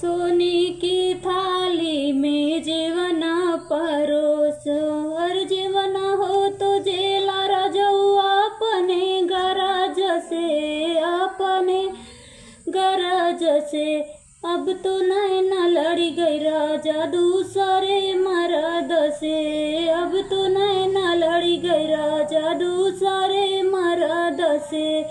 सोने की थाली में जीवन परोस, और जीवन हो तो जेला राजऊ अपने गरज से, अपने गरज से। अब तो नैना लड़ी गई राजा दूसरे मर्द से, अब तो नैना लड़ी गई राजा दूसरे मर्द से।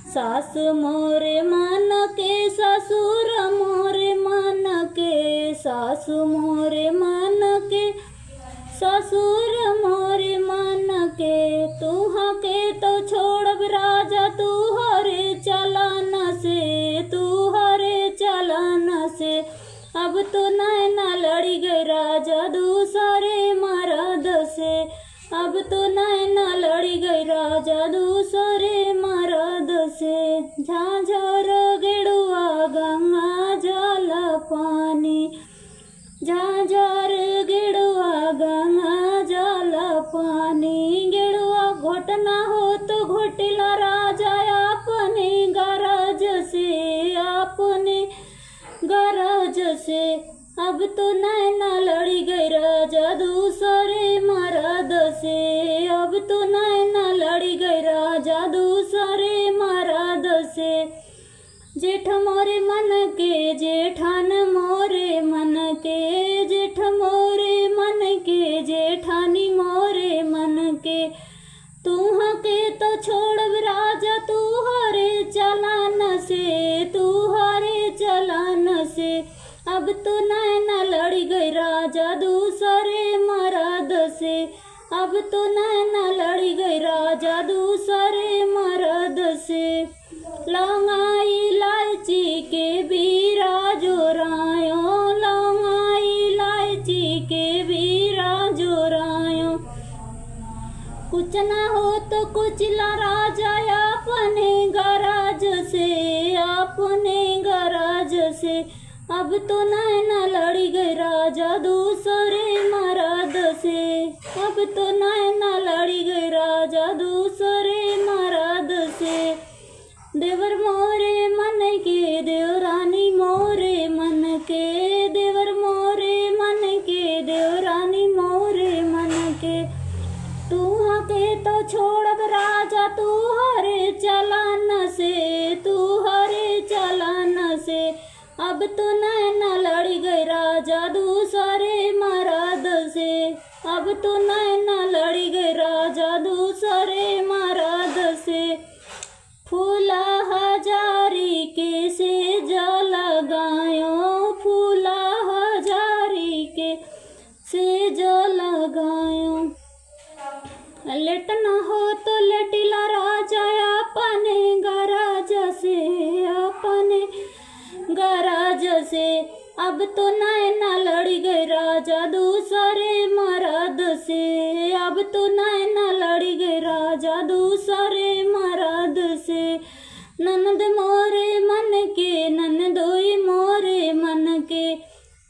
सास मोरे मन के ससुर मोरे मन के, सासु मोरे मन के ससुर मोरे मन के। तुहा के तो छोड़ब राजा तू हरे चलन से, तू हरे चलन से। अब तो नैना लड़ी गई राजा दूसरे मर्द से, अब तो नैना लड़ी गई राजा दूसरे मर्द से। झांझर गिड़ुआ गंगा जल पानी, झांझर गिड़ुआ गंगा जल पानी। गिड़ुआ घोटना हो तो घोटिला राजा अपने गरज से, अपने गरज से। अब तो नैना लड़ी गई राजा दूसरे मर्द से, अब तो नैना लड़ी गई राजा दूसरे मर्द से। जेठ मोरे मन के जेठान मोरे मन के, जेठ मोरे मन के जेठानी मोरे मन के। तुहा के तो छोड़ब राजा तू हरे चलन से, तू हरे चलन से। अब तो नैना लड़ी गई राजा दूसरे मर्द से, अब तो नैना लड़ी गई राजा दूसरे मर्द से। लौंगा इलायची के बीरा जोरायो, लौंगा इलायची के बीरा जोरायो। कुछ न हो तो कुचला राजा अपने गरज से, अपने गरज से। अब तो नैना लड़ी गई राजा दूसरे मर्द से, अब तो नैना लड़ी गई राजा दूसरे मर्द से। देवर मोरे मन के देवरानी मोरे मन के, देवर मोरे मन के देवरानी मोरे मन के। तुहा के तो छोड़ब राजा तू हरे चलन से, तू हरे चलन से। अब तो नैना लड़ी गई राजा दूसरे मर्द से, अब तो नैना लड़ी गई राजा दूसरे मर्द से। फूला हजारी के से जल गायो, फूला हजारी के से जल गायो। लेट न हो तो लेटिला राजा अपने गरज से, अपने गरज से। अब तो नैना लड़ी गई राजा दूसरे मर्द से, अब तो नैना लड़ी गई राजा दूसरे मर्द से। ननद मोरे मन के ननदोई मोरे मन के।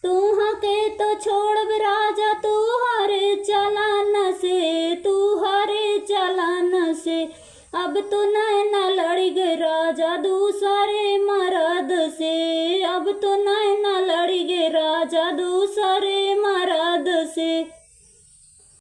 तुहा के तो छोड़ब राजा तू हरे चलन से, तू हरे चलन से। अब तो नैना लड़ी गई राजा दूसरे मर्द से, अब तो नैना